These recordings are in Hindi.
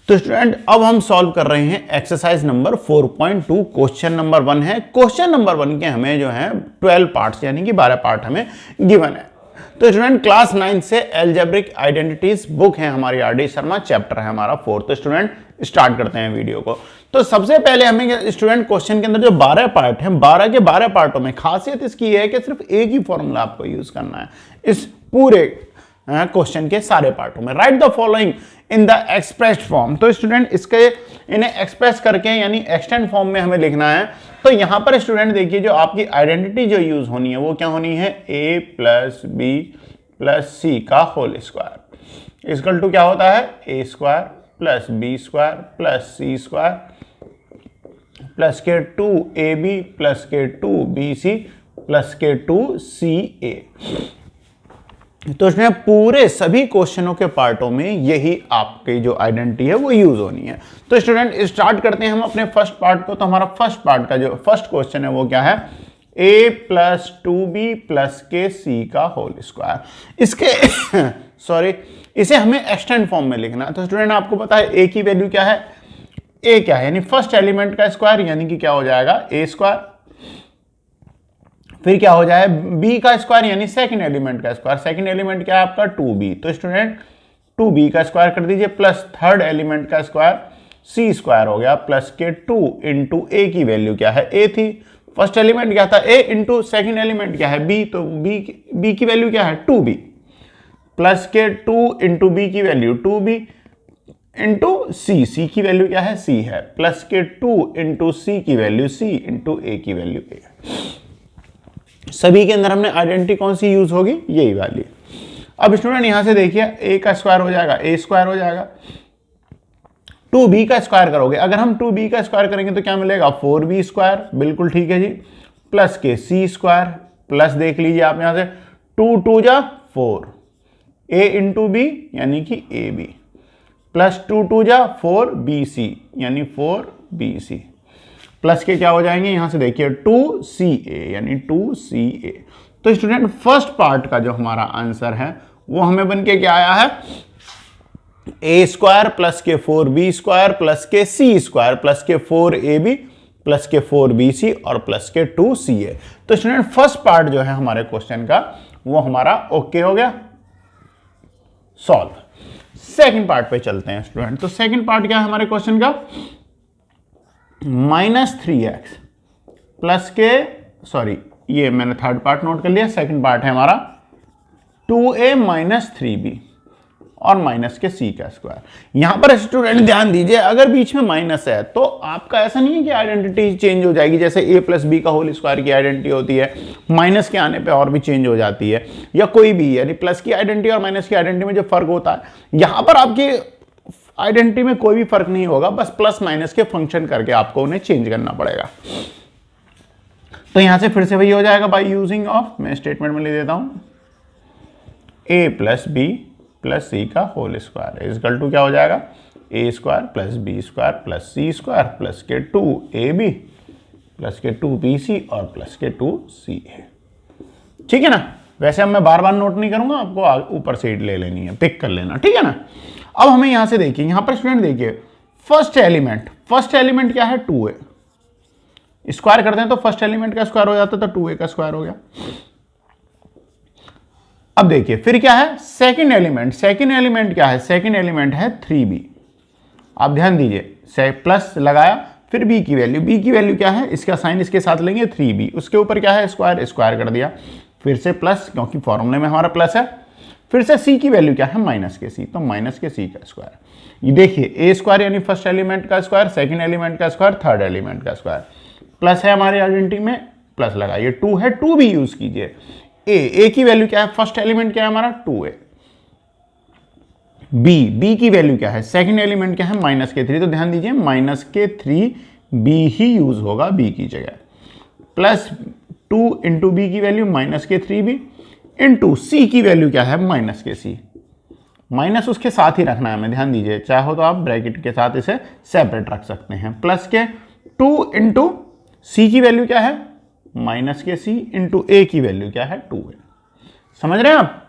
तो स्टूडेंट अब हम सॉल्व कर रहे हैं एक्सरसाइज नंबर 4.2। क्वेश्चन नंबर 1 है। क्वेश्चन नंबर 1 के हमें जो है 12 पार्ट्स यानी कि 12 पार्ट हमें गिवन है। तो स्टूडेंट क्लास 9 से एल्जेब्रिक आइडेंटिटीज बुक है हमारी आर.डी. शर्मा, चैप्टर है हमारा 4। तो स्टूडेंट स्टार्ट करते हैं वीडियो को। तो सबसे पहले हमें स्टूडेंट क्वेश्चन के अंदर जो 12 पार्ट हैं, 12 के 12 पार्टों में खासियत इसकी है कि सिर्फ एक ही फॉर्मूला आपको यूज करना है इस पूरे क्वेश्चन के सारे पार्टों में। Right the following in the expressed form. तो स्टूडेंट इसके इन्हें एक्सप्रेस करके यानी एक्सटेंड फॉर्म में हमें लिखना है। तो यहां पर स्टूडेंट देखिए जो आपकी आइडेंटिटी जो यूज होनी है वो क्या होनी है, a plus B plus C का होल स्क्वायर इक्वल टू क्या होता है, a square plus B square plus C square plus के 2ab प्लस के 2bc प्लस के 2ca। तो इसमें पूरे सभी क्वेश्चनों के पार्टों में यही आपकी जो आइडेंटिटी है वो यूज होनी है। तो स्टूडेंट स्टार्ट करते हैं हम अपने फर्स्ट पार्ट को। तो हमारा फर्स्ट पार्ट का जो फर्स्ट क्वेश्चन है वो क्या है, a प्लस 2b प्लस के सी का होल स्क्वायर। इसके सॉरी इसे हमें एक्सटेंड फॉर्म में लिखना है। तो स्टूडेंट आपको पता है a की वैल्यू क्या है, a क्या है यानी फर्स्ट एलिमेंट का स्क्वायर यानी कि क्या हो जाएगा a स्क्वायर, फिर क्या हो जाए b का स्क्वायर यानी सेकंड एलिमेंट का स्क्वायर। सेकंड एलिमेंट क्या है आपका 2b, तो स्टूडेंट 2b का स्क्वायर कर दीजिए प्लस थर्ड एलिमेंट का स्क्वायर c स्क्वायर हो गया प्लस के 2 इंटू a की वैल्यू क्या है a थी, फर्स्ट एलिमेंट क्या था a इंटू सेकेंड एलिमेंट क्या है b, तो b की वैल्यू क्या है 2b प्लस के 2 इंटू b की वैल्यू 2b इंटू c की वैल्यू क्या है c है प्लस के 2 इंटू c की वैल्यू c इंटू a की वैल्यू a है। सभी के अंदर हमने आइडेंटिटी कौन सी यूज होगी, यही वाली। अब स्टूडेंट यहां से देखिए a का स्क्वायर हो जाएगा a स्क्वायर हो जाएगा, 2b का स्क्वायर करोगे, अगर हम 2b का स्क्वायर करेंगे तो क्या मिलेगा 4b स्क्वायर, बिल्कुल ठीक है जी, प्लस के c स्क्वायर प्लस देख लीजिए आप यहां से 2 2 जा 4 a इंटू बी यानी कि ab प्लस 2 2 जा 4bc यानी 4bc प्लस के क्या हो जाएंगे यहां से देखिए 2ca यानी 2ca। तो स्टूडेंट फर्स्ट पार्ट का जो हमारा आंसर है वो हमें बन के क्या आया है, a स्क्वायर प्लस के 4b स्क्वायर प्लस के c स्क्वायर प्लस के 4ab प्लस के 4bc और प्लस के 2ca। तो स्टूडेंट फर्स्ट पार्ट जो है हमारे क्वेश्चन का वो हमारा ओके हो गया, सॉल्व। सेकंड पार्ट पे चलते हैं स्टूडेंट। तो सेकंड पार्ट क्या है हमारे क्वेश्चन का, -3x प्लस के सॉरी ये मैंने थर्ड पार्ट नोट कर लिया, सेकंड पार्ट है हमारा 2a माइनस 3b और माइनस के c का स्क्वायर। यहां पर स्टूडेंट ध्यान दीजिए अगर बीच में माइनस है तो आपका ऐसा नहीं है कि आइडेंटिटी चेंज हो जाएगी, जैसे a प्लस बी का होल स्क्वायर की आइडेंटिटी होती है माइनस के आने पे और भी चेंज हो जाती है, या कोई भी यानी प्लस की आइडेंटिटी और माइनस की आइडेंटिटी में जो फर्क होता है यहां पर आपकी आइडेंटिटी में कोई भी फर्क नहीं होगा, बस प्लस माइनस के फंक्शन करके आपको उन्हें चेंज करना पड़ेगा। तो यहां से फिर से वही हो जाएगा बाय यूजिंग ऑफ, मैं स्टेटमेंट में ले देता हूं a plus B plus C का होल स्क्वायर इक्वल टू क्या हो जाएगा a square plus B square plus C square plus के 2ab प्लस के 2bc और प्लस के 2ca। ठीक है ना, वैसे अब मैं बार बार नोट नहीं करूंगा, आपको ऊपर से ले लेनी है, पिक कर लेना, ठीक है ना। अब हमें यहां से देखिए, यहां पर स्टूडेंट देखिए फर्स्ट एलिमेंट क्या है 2a, स्क्वायर करते हैं तो फर्स्ट एलिमेंट का स्क्वायर हो जाता है तो 2a का स्क्वायर हो गया। अब देखिए फिर क्या है सेकंड एलिमेंट क्या है, सेकंड एलिमेंट है 3b। आप ध्यान दीजिए प्लस लगाया, फिर b की वैल्यू क्या है, इसका साइन इसके साथ लेंगे 3b, उसके ऊपर क्या है स्क्वायर कर दिया, फिर से प्लस क्योंकि फॉर्मूले में हमारा प्लस है, फिर से c की वैल्यू क्या है माइनस के c, तो माइनस के c का स्क्वायर। ये देखिए a स्क्वायर यानी फर्स्ट एलिमेंट का स्क्वायर, सेकंड एलिमेंट का स्क्वायर, थर्ड एलिमेंट का स्क्वायर, प्लस है हमारी आइडेंटिटी में प्लस लगाइए, 2 है 2 भी यूज कीजिए, a की वैल्यू क्या है, फर्स्ट एलिमेंट क्या है हमारा 2a, b की वैल्यू क्या है, सेकंड एलिमेंट क्या है माइनस के 3, तो ध्यान दीजिए माइनस के 3b ही यूज होगा b की जगह, प्लस 2 इंटू बी की वैल्यू माइनस के 3b इंटू सी की वैल्यू क्या है माइनस के c, माइनस उसके साथ ही रखना है हमें, ध्यान दीजिए चाहो तो आप ब्रैकेट के साथ इसे सेपरेट रख सकते हैं, प्लस के 2 इंटू सी की वैल्यू क्या है माइनस के c इंटू ए की वैल्यू क्या है 2a। समझ रहे हैं आप,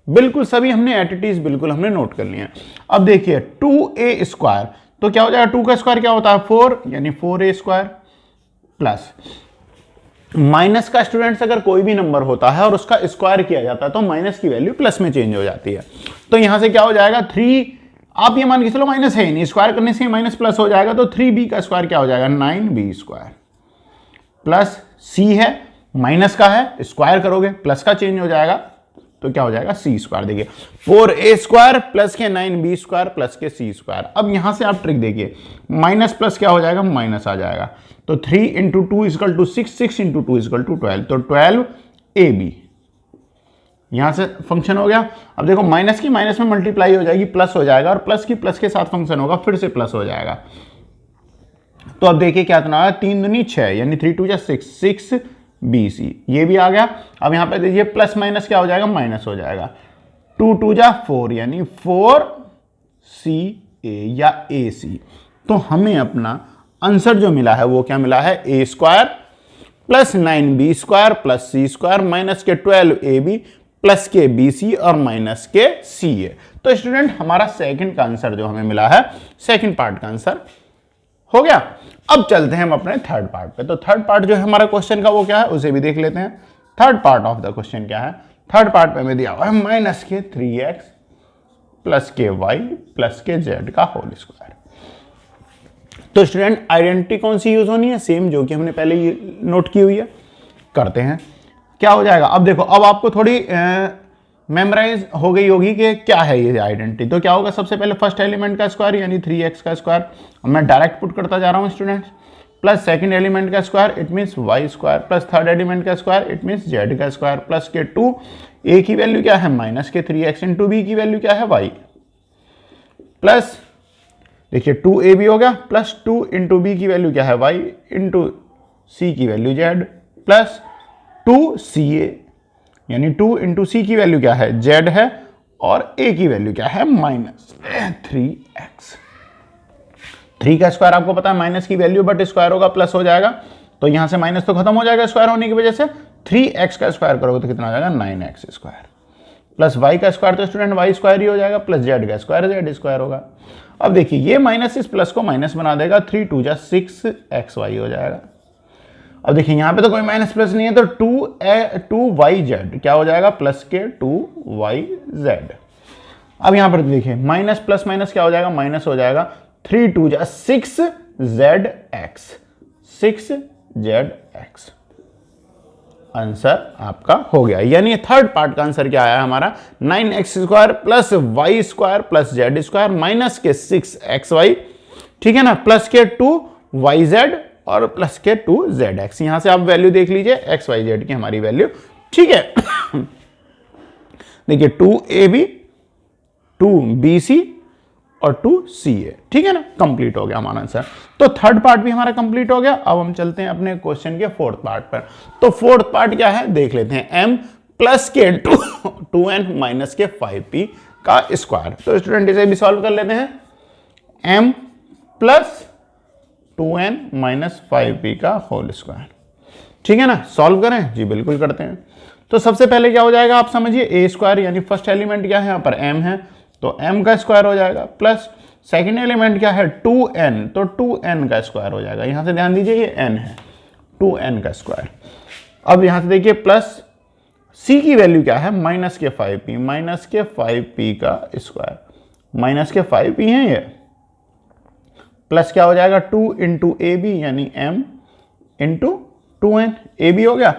बिल्कुल सभी हमने एटिटीज बिल्कुल हमने नोट कर लिए हैं। अब देखिए 2a स्क्वायर, तो क्या हो जाएगा, 2 का स्क्वायर क्या होता है 4, यानी 4a स्क्वायर प्लस माइनस का स्टूडेंट्स अगर कोई भी नंबर होता है और उसका स्क्वायर किया जाता है तो माइनस की वैल्यू प्लस में चेंज हो जाती है। तो यहां से क्या हो जाएगा 3, आप ये मान के चलो माइनस है ही नहीं, स्क्वायर करने से माइनस प्लस हो जाएगा, तो 3b का स्क्वायर क्या हो जाएगा 9b स्क्वायर प्लस c है माइनस का है, स्क्वायर करोगे प्लस का चेंज हो जाएगा तो क्या हो जाएगा c स्क्वायर। देखिए 4a स्क्वायर प्लस के 9b स्क्वायर प्लस के c स्क्वायर। अब यहां से आप ट्रिक देखिए, माइनस प्लस क्या हो जाएगा माइनस आ जाएगा, तो 3 into 2 equal to 6, 6 into 2 equal to 12, तो 12ab यहां से फंक्शन हो गया। अब देखो माइनस की माइनस में मल्टीप्लाई हो जाएगी, प्लस हो जाएगा, और प्लस की प्लस के साथ फंक्शन होगा, फिर से प्लस हो जाएगा। तो अब देखिए क्या इतना आया, 3 दूनी 6, यानी 3 2 6, 6bc ये भी आ गया। अब यहां पे देखिए प्लस माइनस क्या हो जाएगा माइनस हो जाएगा, 2 2 4 यानी 4ca या ac। तो हमें अपना आंसर जो मिला है वो क्या मिला है, a square plus 9b square plus c square minus के 12ab प्लस के bc और माइनस के ca। तो स्टूडेंट हमारा सेकंड का आंसर जो हमें मिला है, सेकंड पार्ट का आंसर हो गया। अब चलते हैं हम अपने थर्ड पार्ट पे। तो थर्ड पार्ट जो है हमारा क्वेश्चन का वो क्या है उसे भी देख लेते हैं। Third part of the question क्या है, थर्ड पार्ट पे हमें दिया हुआ है माइनस के 3x प्लस के y प्लस के z का होल स्क्वायर। तो स्टूडेंट आइडेंटिटी कौन सी यूज होनी है, सेम जो कि हमने पहले ही नोट की हुई है। करते हैं क्या हो जाएगा। अब देखो अब आपको थोड़ी मेमोराइज हो गई होगी कि क्या है ये आइडेंटिटी। तो क्या होगा, सबसे पहले फर्स्ट एलिमेंट का स्क्वायर यानी 3x का स्क्वायर, मैं डायरेक्ट पुट करता जा रहा हूँ स्टूडेंट्स, प्लस सेकंड एलिमेंट का square it means y square, plus third element का स्क्वायर इट मींस z का स्क्वायर, प्लस के 2 a की वैल्यू क्या है माइनस के 3x इंटू b की वैल्यू क्या है y, प्लस देखिए 2ab हो गया, प्लस 2 इंटू बी की वैल्यू क्या है y इंटू c की वैल्यू z, प्लस 2ca यानी 2 इंटू सी की वैल्यू क्या है z है, और a की वैल्यू क्या है माइनस 3x। 3 का स्क्वायर आपको पता है माइनस की वैल्यू, बट स्क्वायर होगा प्लस हो जाएगा, तो यहां से माइनस तो खत्म हो जाएगा स्क्वायर होने की वजह से। 3x का स्क्वायर करोगे तो कितना हो जाएगा 9x स्क्वायर, प्लस y का स्क्वायर तो स्टूडेंट y स्क्वायर ही हो जाएगा, प्लस z का स्क्वायर z स्क्वायर होगा। अब देखिए ये माइनस इस प्लस को माइनस बना देगा, 3 2 6xy हो जाएगा। अब देखिए यहाँ पे तो कोई माइनस प्लस नहीं है, तो 2yz क्या हो जाएगा प्लस के 2yz। अब यहाँ पर देखिए माइनस प्लस माइनस क्या हो जाएगा माइनस हो जाएगा, 3 2 6zx 6zx। आंसर आपका हो गया, यानी थर्ड पार्ट का आंसर क्या आया हमारा 9x square plus y square plus z square minus के 6xy, ठीक है ना, प्लस के 2yz और प्लस के 2zx। यहां से आप वैल्यू देख लीजिए x y z की हमारी वैल्यू, ठीक है। देखिए 2ab 2bc और 2ca, ठीक है ना, कंप्लीट हो गया हमारा आंसर। तो थर्ड पार्ट भी हमारा कंप्लीट हो गया। अब हम चलते हैं अपने क्वेश्चन के फोर्थ पार्ट पर। तो फोर्थ पार्ट क्या है देख लेते हैं, m प्लस के 2n माइनस के 5p का स्क्वायर। तो स्टूडेंट इसे भी सॉल्व कर लेते हैं, m plus 2n minus 5p का होल स्क्वायर, ठीक है ना। सॉल्व करें जी, बिल्कुल करते हैं। तो सबसे पहले क्या हो जाएगा आप समझिए, a स्क्वायर यानी फर्स्ट एलिमेंट क्या है यहाँ पर m है, तो m का स्क्वायर हो जाएगा, प्लस सेकेंड एलिमेंट क्या है 2n, तो 2n का स्क्वायर हो जाएगा। यहां से ध्यान दीजिए ये n है, 2n का स्क्वायर। अब यहां से देखिए प्लस c की वैल्यू क्या है माइनस के 5p, माइनस के 5p का स्क्वायर, माइनस के 5p है ये, प्लस क्या हो जाएगा 2 इंटू ए बी यानी m into 2n, A B हो गया।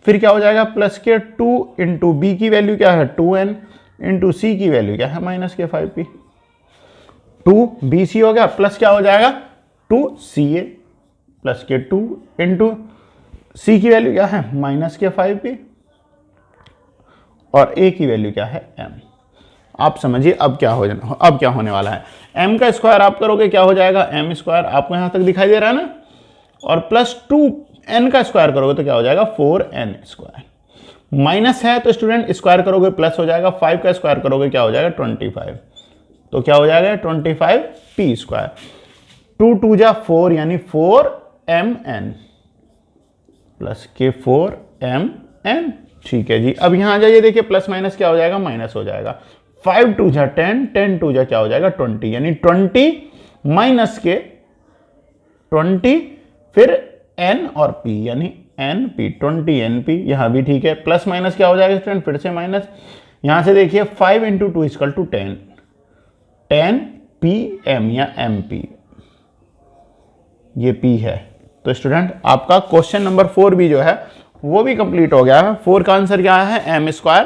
फिर क्या हो जाएगा प्लस के 2 इंटू बी की वैल्यू क्या है 2n इंटू सी की वैल्यू क्या है माइनस के 5p, 2bc हो गया, प्लस क्या हो जाएगा 2ca प्लस के 2 इंटू सी की वैल्यू क्या है माइनस के 5p और a की वैल्यू क्या है m। आप समझिए अब क्या होने वाला है, m का स्क्वायर आप करोगे क्या हो जाएगा m स्क्वायर, आपको यहां तक दिखाई दे रहा है ना, और प्लस 2n का स्क्वायर करोगे तो क्या हो जाएगा 4n स्क्वायर। माइनस है तो स्टूडेंट स्क्वायर करोगे प्लस हो जाएगा, 5 का स्क्वायर करोगे क्या हो जाएगा 25, तो क्या हो जाएगा 25p स्क्वायर, 2 2 4 यानी 4mn प्लस के 4mn ठीक है जी। अब यहाँ आ जाइए, देखिए प्लस माइनस क्या हो जाएगा, माइनस हो जाएगा। 5 2 जा 10, 10 2 जा क्या हो जाएगा 20, यानी 20 माइनस के 20 फिर n और p, यानी np, 20 np। यहां भी ठीक है, प्लस माइनस क्या हो जाएगा स्टूडेंट, फिर से माइनस। यहां से देखिए 5 × 2 = 10, 10 pm या mp, ये p है। तो स्टूडेंट आपका क्वेश्चन नंबर 4 भी जो है वो भी कंप्लीट हो गया है। 4 का आंसर क्या है, m²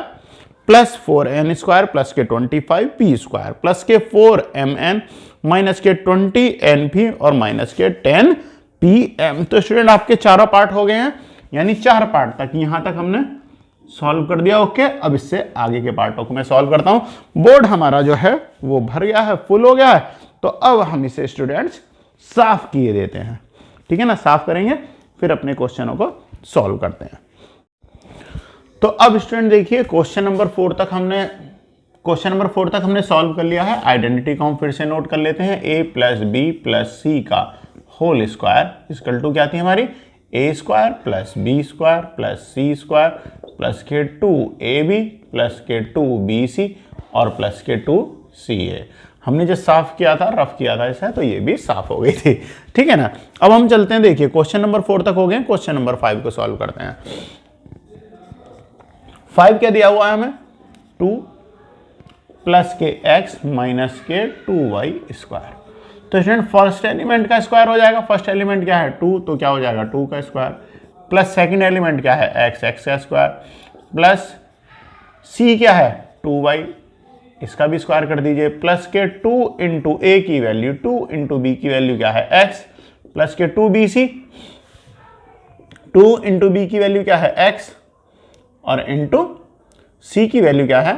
प्लस 4n² प्लस के 25p² प्लस के 4mn माइनस के 20np और माइनस के 10pm। तो स्टूडेंट आपके चारों पार्ट हो गए हैं, यानी 4 पार्ट तक यहां तक हमने सॉल्व कर दिया। ओके, अब इससे आगे के पार्टों को मैं सॉल्व करता हूं। बोर्ड हमारा जो है वो भर गया है, फुल हो गया है। तो अब हम इसे स्टूडेंट्स साफ किए देते हैं, ठीक है ना। साफ करेंगे फिर अपने क्वेश्चनों को सॉल्व करते हैं। तो अब स्टूडेंट देखिए क्वेश्चन नंबर 4 तक हमने सॉल्व कर लिया है। आइडेंटिटी को हम फिर से नोट कर लेते हैं। a + b + c का होल स्क्वायर इक्वल टू क्या थी हमारी, a² + b² + c² प्लस के 2ab प्लस के 2bc और प्लस के 2ca। हमने जो साफ किया था, रफ किया था इसे, तो ये भी साफ हो गई थी, ठीक है ना। अब हम चलते हैं, देखिए क्वेश्चन नंबर 4 तक हो गए, क्वेश्चन नंबर 5 को सॉल्व करते हैं। 5 क्या दिया हुआ है हमें, 2 प्लस के x माइनस के 2y²। तो स्टूडेंट फर्स्ट एलिमेंट का स्क्वायर हो जाएगा। फर्स्ट एलिमेंट क्या है 2, तो क्या हो जाएगा 2 का स्क्वायर, प्लस सेकंड एलिमेंट क्या है x का स्क्वायर, प्लस c क्या है 2y, इसका भी स्क्वायर कर दीजिए, प्लस के 2 × a की वैल्यू 2 × b की वैल्यू क्या है x, प्लस के 2bc, 2 × b की वैल्यू क्या है x और इंटू c की वैल्यू क्या है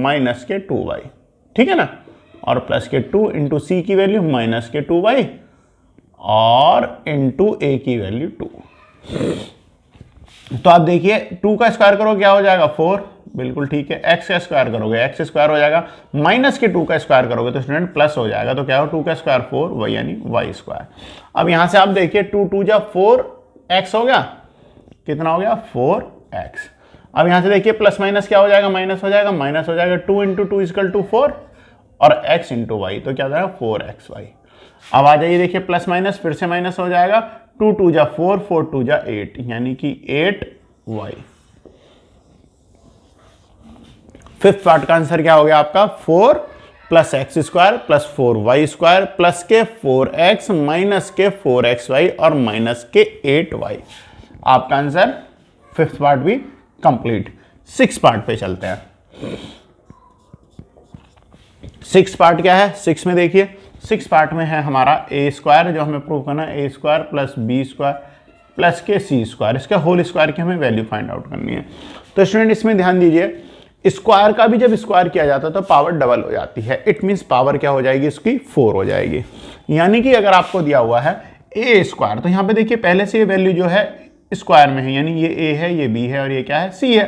माइनस के 2y, ठीक है ना। और प्लस के 2 × c की वैल्यू माइनस के 2y और इंटू a की वैल्यू 2। तो आप देखिए 2 का स्क्वायर करो क्या हो जाएगा 4, बिल्कुल ठीक है। x का स्क्वायर करोगे x² हो जाएगा, माइनस के 2 का स्क्वायर करोगे तो स्टूडेंट प्लस हो जाएगा। तो क्या हो 2 का स्क्वायर 4 y, यानी y²। अब यहां से आप देखिए 2 2 जा 4x हो गया, कितना हो गया 4x। अब यहां से देखिए प्लस माइनस क्या हो जाएगा, माइनस हो जाएगा, माइनस हो जाएगा 2 × 2 = 4 और x × y, तो क्या हो जाएगा 4xy। अब आ जाइए देखिए प्लस माइनस फिर से माइनस हो जाएगा, 2 2 जा 4, 4 2 जा 8, यानी कि 8y। फिफ्थ पार्ट का आंसर क्या हो गया आपका 4 + x² + 4y² प्लस के 4x माइनस के 4xy और माइनस के 8y। आपका आंसर फिफ्थ पार्ट भी कंप्लीट। 6 पार्ट पे चलते हैं। 6 पार्ट क्या है, 6 में देखिए 6 पार्ट में है हमारा a² जो हमें प्रूव करना है, a² + b² प्लस के c², इसका होल स्क्वायर की हमें वैल्यू फाइंड आउट करनी है। तो स्टूडेंट इसमें ध्यान दीजिए, स्क्वायर का भी जब स्क्वायर किया जाता है तो पावर डबल हो जाती है। इट मीन्स पावर क्या हो जाएगी इसकी 4 हो जाएगी। यानी कि अगर आपको दिया हुआ है a², तो यहाँ पे देखिए पहले से ये वैल्यू जो है स्क्वायर में है, यानी ये a है, ये b है और ये क्या है c है।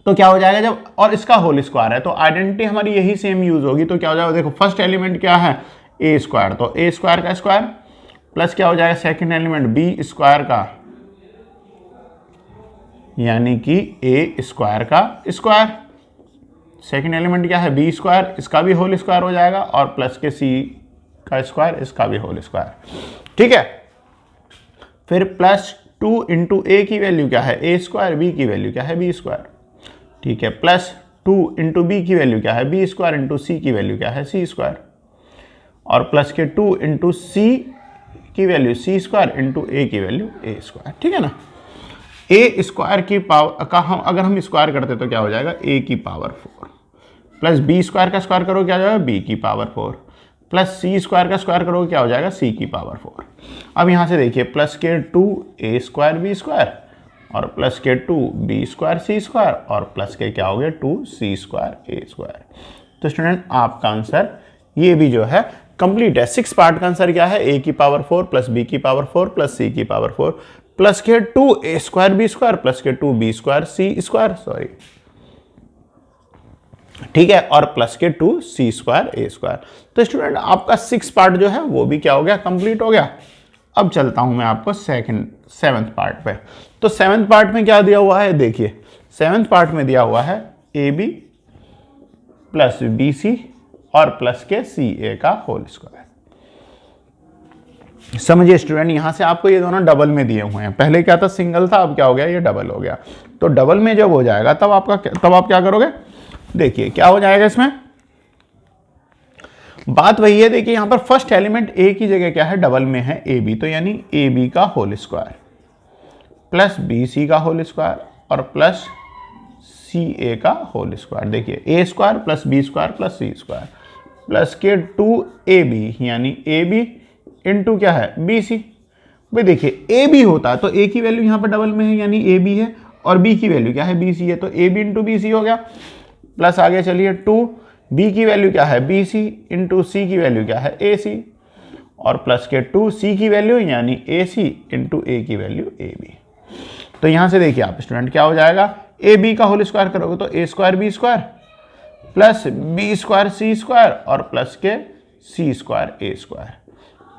तो क्या हो जाएगा जब, और इसका होल स्क्वायर है, तो आइडेंटिटी हमारी यही सेम यूज होगी। तो क्या हो जाएगा, देखो फर्स्ट एलिमेंट क्या है a², तो a² का स्क्वायर प्लस क्या हो जाएगा सेकंड एलिमेंट b² का, यानी कि a² का स्क्वायर, सेकंड एलिमेंट क्या है b², इसका भी होल स्क्वायर हो जाएगा और प्लस के c का स्क्वायर, इसका भी होल स्क्वायर, ठीक है। फिर प्लस 2 × a की वैल्यू क्या है a², b की वैल्यू क्या है b², ठीक है। प्लस 2 × b की वैल्यू क्या है b² × c की वैल्यू क्या है c², और प्लस के 2 × c की वैल्यू c² × a की वैल्यू a², ठीक है ना। a² की पावर का हम अगर हम स्क्वायर करते तो क्या हो जाएगा a की पावर 4 प्लस b² का स्क्वायर करो क्या हो जाएगा b की पावर 4 प्लस c² का स्क्वायर करोगे क्या हो जाएगा c की पावर 4। अब यहाँ से देखिए प्लस के 2a² b² और प्लस के 2b² c² और प्लस के क्या हो गया 2c² a²। तो स्टूडेंट आपका आंसर ये भी जो है कंप्लीट है। 6 पार्ट का आंसर क्या है a की पावर 4 प्लस b की पावर 4 प्लस c की पावर 4 प्लस के 2a² b² प्लस के 2b² c², सॉरी, ठीक है, और प्लस के 2c² a²। तो स्टूडेंट आपका 6 पार्ट जो है वो भी क्या हो गया कंप्लीट हो गया। अब चलता हूं मैं आपको सेवन्थ पार्ट पे। तो सेवन्थ पार्ट में क्या दिया हुआ है, देखिए सेवन्थ पार्ट में दिया हुआ है A B plus B C और प्लस के सी ए का होल स्क्वायर। समझिए स्टूडेंट, यहां से आपको ये दोनों डबल में दिए हुए हैं। पहले क्या था, सिंगल था, अब क्या हो गया, ये डबल हो गया। तो डबल में जब हो जाएगा तब आप क्या करोगे, देखिए क्या हो जाएगा इसमें, बात वही है। देखिए यहां पर फर्स्ट एलिमेंट ए की जगह क्या है, डबल में है ए बी, तो यानी ए बी का whole square plus B C का होल स्क्वायर और प्लस सी ए का होल स्क्वायर। देखिए A square plus B square plus C square plus के 2ab यानी ए बी इंटू क्या है, बी सी। भाई देखिए ए बी होता है तो ए की वैल्यू यहाँ पर डबल में है यानी ए बी है, और बी की वैल्यू क्या है, बी सी है, तो A B into B C हो गया। प्लस आगे चलिए 2 बी की वैल्यू क्या है, बी सी इंटू सी की वैल्यू क्या है, ए सी, और प्लस के 2 सी की वैल्यू यानी ए सी इंटू ए की वैल्यू ए बी। तो यहां से देखिए आप स्टूडेंट क्या हो जाएगा, ए बी का होल स्क्वायर करोगे तो A square B square plus B square C square और प्लस के C square A square,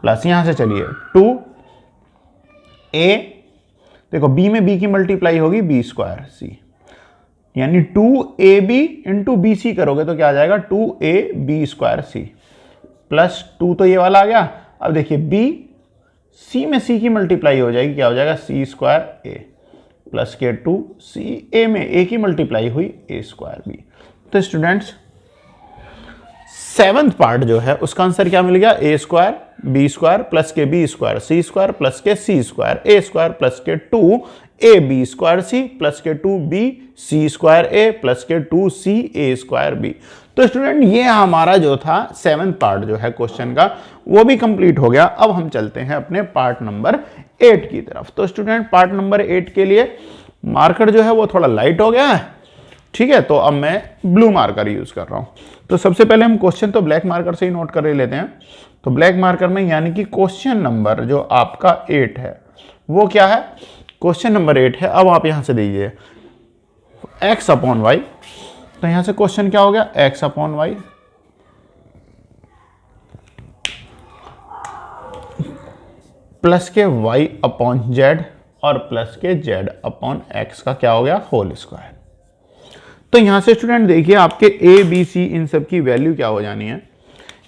plus यहां से चलिए 2 ए, देखो बी में बी की मल्टीप्लाई होगी बी स्क्वायर सी, यानी 2ab इंटू बी सी करोगे तो क्या आ जाएगा 2ab स्क्वायर सी प्लस 2 तो ये वाला आ गया। अब देखिए बी सी में सी की मल्टीप्लाई हो जाएगी, क्या हो जाएगा सी स्क्वायर ए प्लस के 2 सी ए में ए की मल्टीप्लाई हुई ए स्क्वायर बी। तो स्टूडेंट्स सेवंथ पार्ट जो है उसका आंसर क्या मिल गया, A square B square plus के B square C square plus के C square A square plus के 2 A B square C plus के 2 B C square A plus के 2 सी ए स्क्वायर बी। तो स्टूडेंट ये हमारा जो था सेवंथ पार्ट जो है क्वेश्चन का वो भी कंप्लीट हो गया। अब हम चलते हैं अपने पार्ट नंबर 8 की तरफ। तो स्टूडेंट पार्ट नंबर 8 के लिए मार्कर जो है वो थोड़ा लाइट हो गया है, ठीक है, तो अब मैं ब्लू मार्कर यूज कर रहा हूं। तो सबसे पहले हम क्वेश्चन तो ब्लैक मार्कर से ही नोट कर लेते हैं। तो ब्लैक मार्कर में यानी कि क्वेश्चन नंबर जो आपका 8 है वो क्या है, क्वेश्चन नंबर 8 है। अब आप यहां से दीजिए x अपॉन वाई, तो यहां से क्वेश्चन क्या हो गया, x अपॉन वाई प्लस के y अपॉन z और प्लस के z अपॉन x का क्या हो गया, होल स्क्वायर। तो यहां से स्टूडेंट देखिए आपके a b c इन सब की वैल्यू क्या हो जानी है,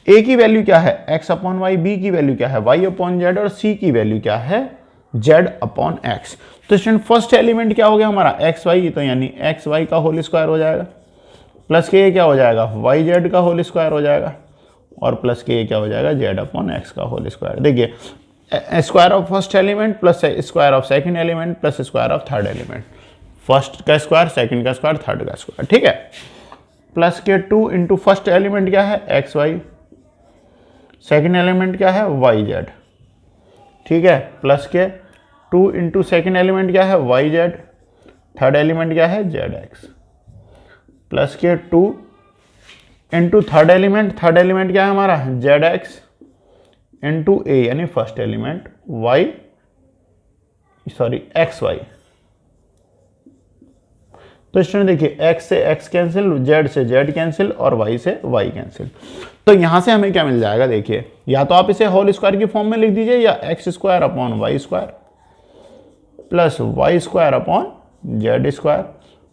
a की वैल्यू क्या है x अपॉन वाई, b की वैल्यू क्या है y अपॉन z और c की वैल्यू क्या है z अपॉन x। तो स्टूडेंट फर्स्ट एलिमेंट क्या हो गया हमारा एक्स वाई, तो यानी एक्स वाई का होल स्क्वायर हो जाएगा प्लस के ये क्या हो जाएगा वाई जेड का होल स्क्वायर हो जाएगा और प्लस के ये क्या हो जाएगा जेड अपॉन एक्स का होल स्क्वायर। देखिए square of first element plus square of second element plus square of third element, first का स्क्वायर सेकंड का स्क्वायर थर्ड का स्क्वायर, ठीक है, प्लस के 2 इंटू फर्स्ट एलिमेंट क्या है एक्स वाई, सेकेंड एलिमेंट क्या है वाई जेड, ठीक है, प्लस के 2 इंटू सेकेंड एलिमेंट क्या है वाई जेड, थर्ड एलिमेंट क्या है जेड एक्स, प्लस के 2 इंटू थर्ड एलिमेंट क्या है हमारा जेड एक्स इंटू ए यानी फर्स्ट एलिमेंट एक्स वाई। तो स्टूडेंट देखिए x से x कैंसिल, z से z कैंसिल और y से y कैंसिल। तो यहां से हमें क्या मिल जाएगा, देखिए या तो आप इसे होल स्क्वायर की फॉर्म में लिख दीजिए या X square upon Y square plus Y square upon Z square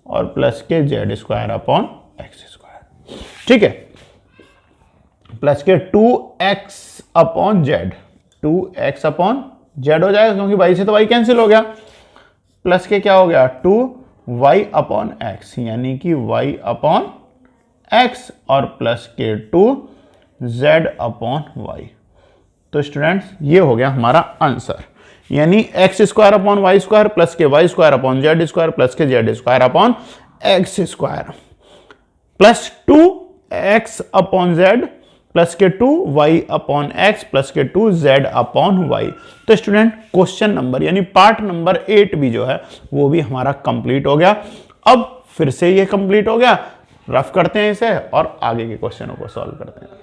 और प्लस के Z square upon X square, ठीक है, प्लस के 2x upon Z, 2x upon Z हो जाएगा क्योंकि y से तो y कैंसिल हो गया, प्लस के क्या हो गया 2y अपॉन एक्स यानी कि y अपॉन एक्स और प्लस के 2z अपॉन वाई। तो स्टूडेंट्स ये हो गया हमारा आंसर, यानी X square upon Y square plus के Y square upon Z square plus के Z square upon X square plus 2x upon Z plus के 2y अपॉन एक्स प्लस के 2z अपॉन वाई। तो स्टूडेंट क्वेश्चन नंबर यानी पार्ट नंबर 8 भी जो है वो भी हमारा कंप्लीट हो गया। अब फिर से ये कंप्लीट हो गया, रफ करते हैं इसे और आगे के क्वेश्चनों को सॉल्व करते हैं।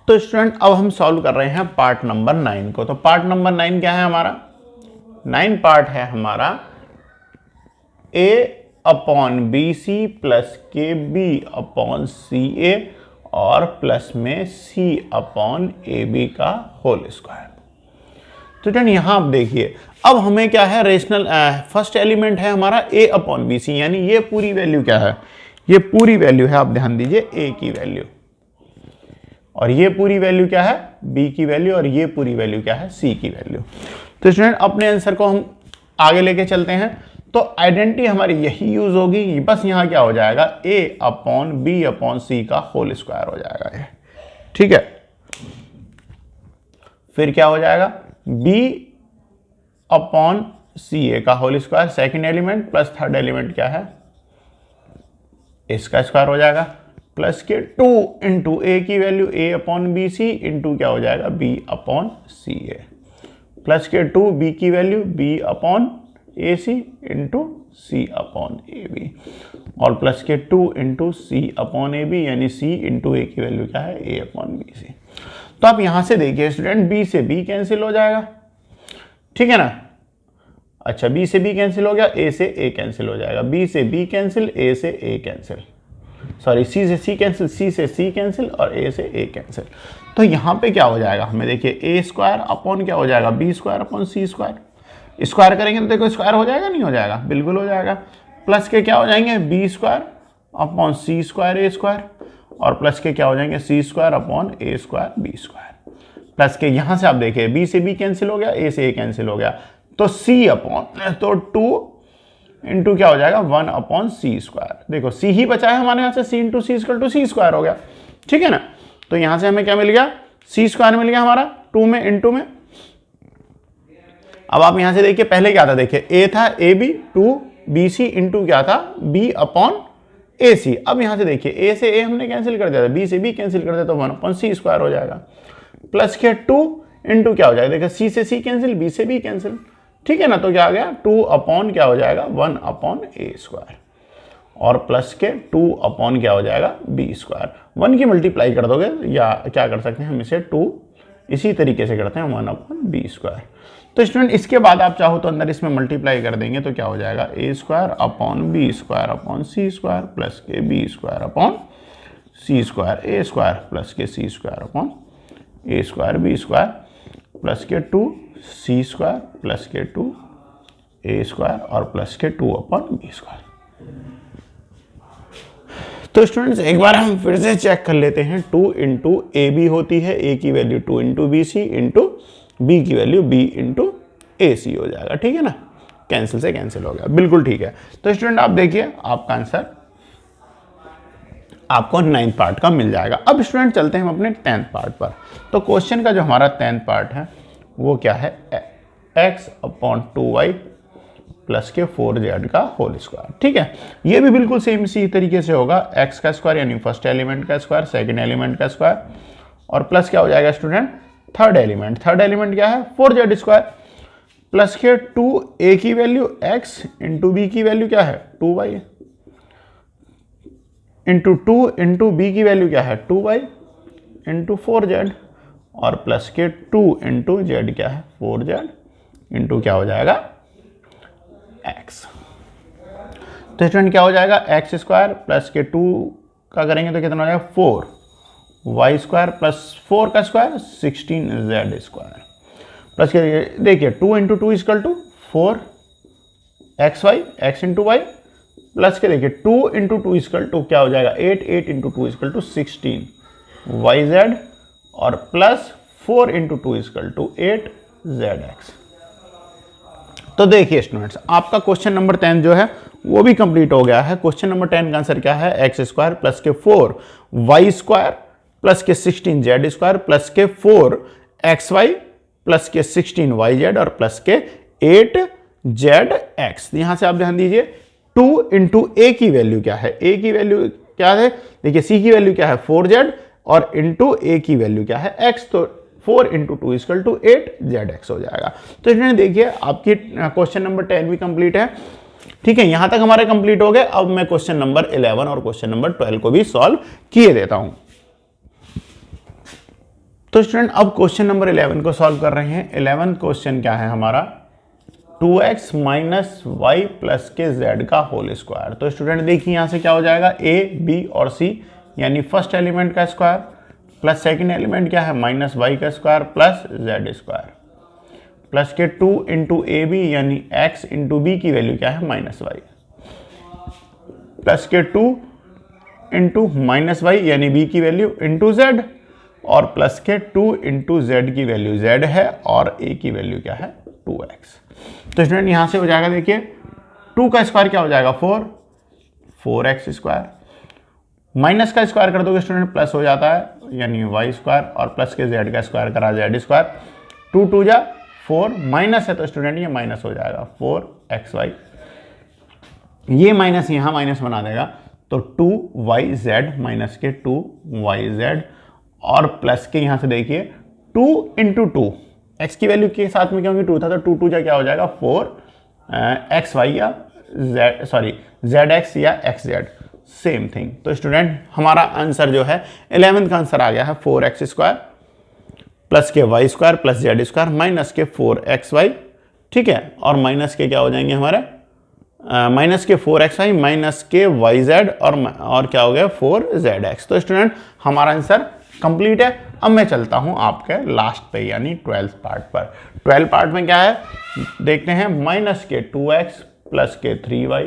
तो स्टूडेंट अब हम सॉल्व कर रहे हैं पार्ट नंबर 9 को। तो पार्ट नंबर 9 क्या है हमारा, 9 पार्ट है हमारा a upon B C plus के बी अपॉन सी ए और प्लस में सी अपॉन ए बी का होल स्क्वायर। तो स्टूडेंट यहां आप देखिए, अब हमें क्या है, रेशनल फर्स्ट एलिमेंट है हमारा a अपॉन बी सी, यानी ये पूरी वैल्यू क्या है, ये पूरी वैल्यू है, आप ध्यान दीजिए a की वैल्यू, और ये पूरी वैल्यू क्या है b की वैल्यू, और ये पूरी वैल्यू क्या है c की वैल्यू। तो स्टूडेंट अपने आंसर को हम आगे लेके चलते हैं। तो आइडेंटिटी हमारी यही यूज होगी, बस यहां क्या हो जाएगा, a अपॉन बी अपॉन सी का होल स्क्वायर हो जाएगा ये, ठीक है। फिर क्या हो जाएगा, b अपॉन सी ए का whole square second element, plus third element क्या है, इसका स्क्वायर हो जाएगा, प्लस के 2 इंटू ए की value a upon B C into क्या हो जाएगा, b upon C A, plus के 2 b की value b upon A C into C upon A B, और प्लस के 2 into C upon A B, यानी c इंटू ए की वैल्यू क्या है, a अपॉन बी सी। तो आप यहां से देखिए स्टूडेंट, b से b कैंसिल हो जाएगा, ठीक है ना। अच्छा, b से b कैंसिल हो गया, a से a कैंसिल हो जाएगा, b से b कैंसिल, a से a कैंसिल, सॉरी c से c कैंसिल, c से c कैंसिल, और a से a कैंसिल। तो यहाँ पे क्या हो जाएगा, हमें देखिए a स्क्वायर अपॉन क्या हो जाएगा, b square upon c square, square करेंगे तो देखो स्क्वायर हो जाएगा, नहीं हो जाएगा, बिल्कुल हो जाएगा। प्लस के क्या हो जाएंगे, b square upon c square a square, और प्लस के क्या हो जाएंगे, c square upon a square b square. Plus के यहाँ से आप देखिए b से b कैंसिल हो गया, a से a कैंसिल हो गया, तो c अपॉन, तो 2 इंटू क्या हो जाएगा, 1 अपॉन सी स्क्वायर। देखो c ही बचा है हमारे यहाँ से, c into C equal to C square हो गया, ठीक है ना। तो यहाँ से हमें क्या मिल गया, सी स्क्वायर मिल गया हमारा 2 में इंटू में। अब आप यहाँ से देखिए, पहले क्या था, देखिए a था A B, 2 B C into क्या था, b अपॉन ए सी। अब यहाँ से देखिए a से a हमने कैंसिल कर दिया था, b से b कैंसिल कर दिया तो 1 अपॉन सी स्क्वायर हो जाएगा, प्लस के 2 इंटू क्या हो जाएगा, देखिए c से c कैंसिल, b से b कैंसिल, ठीक है ना। तो क्या आ गया, 2 अपॉन क्या हो जाएगा, 1 अपॉन ए स्क्वायर, और प्लस के 2 अपॉन क्या हो जाएगा, बी स्क्वायर। 1 की मल्टीप्लाई कर दोगे, या क्या कर सकते हैं हम इसे 2 इसी तरीके से करते हैं, 1 अपॉन बी स्क्वायर। तो स्टूडेंट इसके बाद आप चाहो तो अंदर इसमें मल्टीप्लाई कर देंगे, तो क्या हो जाएगा, A square upon B square upon C square, plus के B square upon C square A square, plus के C square upon A square B square, plus के 2 सी स्क्वायर, प्लस के 2 ए स्क्वायर, और प्लस के 2 अपॉन बी स्क्वायर। तो स्टूडेंट्स एक बार हम फिर से चेक कर लेते हैं, 2 इंटू ए बी होती है, ए की value 2 into B C into B की value b into A C हो जाएगा, ठीक है ना। कैंसिल से कैंसिल हो गया, बिल्कुल ठीक है। तो स्टूडेंट आप देखिए, आपका आंसर आपको 9th पार्ट का मिल जाएगा। अब स्टूडेंट चलते हैं हम अपने 10th पार्ट पर। तो क्वेश्चन का जो हमारा 10th पार्ट है वो क्या है, x अपॉन 2y प्लस के 4z का होल स्क्वायर, ठीक है। ये भी बिल्कुल सेम इसी तरीके से होगा, x का स्क्वायर यानी फर्स्ट एलिमेंट का स्क्वायर, सेकेंड एलिमेंट का स्क्वायर, और प्लस क्या हो जाएगा स्टूडेंट, थर्ड एलिमेंट क्या है, 4z स्क्वायर, प्लस के 2a की वैल्यू x इंटू बी की वैल्यू क्या है, 2y इंटू 2 इंटू बी की वैल्यू क्या है, 2y इंटू 4z, और प्लस के 2 इंटू जेड क्या है, 4z इंटू क्या हो जाएगा, x। तो स्टूडेंट क्या हो जाएगा, एक्स स्क्वायर प्लस के 2 का करेंगे तो कितना हो जाएगा, 4y स्क्वायर प्लस 4 का स्क्वायर 16z स्क्वायर, प्लस के देखिए 2 into 2 equal to 4 xy, x into Y, plus के देखिए 2 इंटू 2 इक्वल टू क्या हो जाएगा, 8 इंटू 2 इक्वल टू 16 yz, और plus 4 into 2 equal to 8zx। तो देखिए स्टूडेंट्स, आपका क्वेश्चन नंबर 10 जो है वो भी कंप्लीट हो गया है। क्वेश्चन नंबर 10 का आंसर क्या है, एक्स स्क्वायर प्लस के 4y स्क्वायर प्लस के 16z स्क्वायर प्लस के 4xy प्लस के 16yz और प्लस के 8zx। यहां से आप ध्यान दीजिए, 2 इंटू ए की वैल्यू क्या है, ए की वैल्यू क्या है, देखिए सी की वैल्यू क्या है 4z, और इंटू ए की वैल्यू क्या है x, तो 4 इंटू 2 इक्वल टू 8zx हो जाएगा। तो इसमें देखिए आपकी क्वेश्चन नंबर 10 भी कंप्लीट है, ठीक है। यहां तक हमारे कंप्लीट हो गए। अब मैं क्वेश्चन नंबर 11 और क्वेश्चन नंबर 12 को भी सॉल्व किए देता हूं। तो स्टूडेंट अब क्वेश्चन नंबर 11 को सॉल्व कर रहे हैं। 11th क्वेश्चन क्या है हमारा, 2x माइनस वाई प्लस के z का होल स्क्वायर। तो स्टूडेंट देखिए यहां से क्या हो जाएगा, a b और c यानी फर्स्ट एलिमेंट का स्क्वायर प्लस सेकंड एलिमेंट क्या है माइनस वाई का square plus Z square plus के 2 इंटू ए बी यानी एक्स इंटू बी की वैल्यू क्या है माइनस वाई प्लस के 2 इंटू माइनस वाई यानी बी की वैल्यू इंटू जेड और प्लस के 2 इंटू जेड की वैल्यू जेड है और ए की वैल्यू क्या है 2x। तो स्टूडेंट यहां से हो जाएगा देखिए 2 का स्क्वायर क्या हो जाएगा 4x स्क्वायर माइनस का स्क्वायर कर दोगे स्टूडेंट प्लस हो जाता है यानी वाई स्क्वायर और प्लस के जेड का स्क्वायर करा जेड स्क्वायर 2 2 जा 4 माइनस है तो स्टूडेंट ये माइनस हो जाएगा 4xy ये माइनस यहां माइनस बना देगा तो 2yz माइनस के 2yz और प्लस के यहां से देखिए 2 इंटू 2 एक्स की वैल्यू के साथ में क्योंकि 2 था तो 2 2 जा क्या हो जाएगा 4xy या zx या xz सेम थिंग। तो स्टूडेंट हमारा आंसर जो है 11th का आंसर आ गया है 4x स्क्वायर प्लस के Y square plus Z square minus के 4xy ठीक है और माइनस के क्या हो जाएंगे हमारे माइनस के 4xy माइनस के yz और क्या हो गया 4zx। तो स्टूडेंट हमारा आंसर कंप्लीट है। अब मैं चलता हूं आपके लास्ट पे यानी 12th पार्ट पर। 12th पार्ट में क्या है देखते हैं माइनस के 2x प्लस के 3y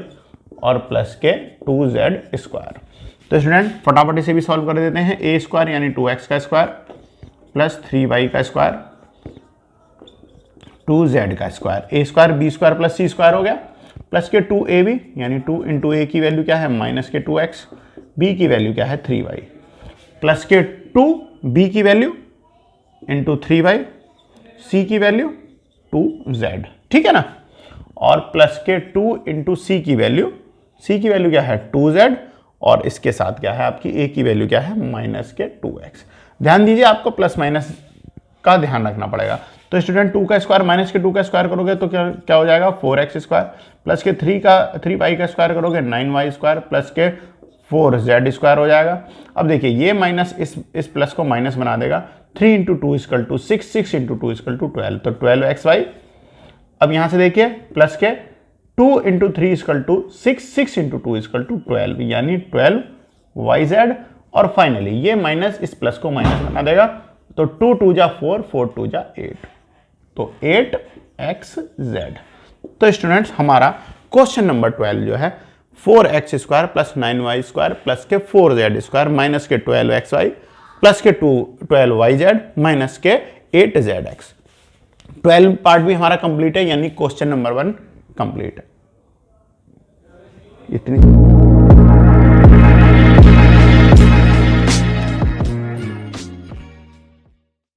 और प्लस के 2z स्क्वायर। तो स्टूडेंट फटाफट इसे भी सॉल्व कर देते हैं a स्क्वायर यानी 2x का स्क्वायर प्लस 3y का स्क्वायर 2z का square a square b square plus c square हो गया प्लस के 2ab यानी 2 इंटू a की वैल्यू क्या है माइनस के 2x b की वैल्यू क्या है 3y प्लस के 2b की वैल्यू इंटू 3y c की वैल्यू 2z ठीक है ना और प्लस के 2 इंटू c की वैल्यू क्या है 2z और इसके साथ क्या है आपकी a की वैल्यू क्या है माइनस के 2x। ध्यान दीजिए आपको प्लस माइनस का ध्यान रखना पड़ेगा। तो स्टूडेंट 2 का स्क्वायर माइनस के 2 का स्क्वायर करोगे तो क्या हो जाएगा 4x स्क्वायर प्लस के 3y का स्क्वायर करोगे 9y स्क्वायर प्लस के 4z स्क्वायर हो जाएगा। अब देखिए ये माइनस इस प्लस को माइनस बना देगा 3 into 2 equal to 6 6 into 2 equal to 12 तो 12xy। अब यहां से देखिए प्लस के 2 into 3 equal to 6 6 into 2 equal to 12 यानी 12yz और फाइनली ये माइनस इस प्लस को माइनस बना देगा तो 2 2 जा 4 4 2 जा 8 तो 8xz। तो स्टूडेंट्स हमारा क्वेश्चन नंबर 12 जो है 4x square plus 9y square plus के 4z स्क्वायर माइनस के 12xy प्लस के 12yz माइनस के 8zx। 12 पार्ट भी हमारा कंप्लीट है यानी क्वेश्चन नंबर 1 कंप्लीट है। इतनी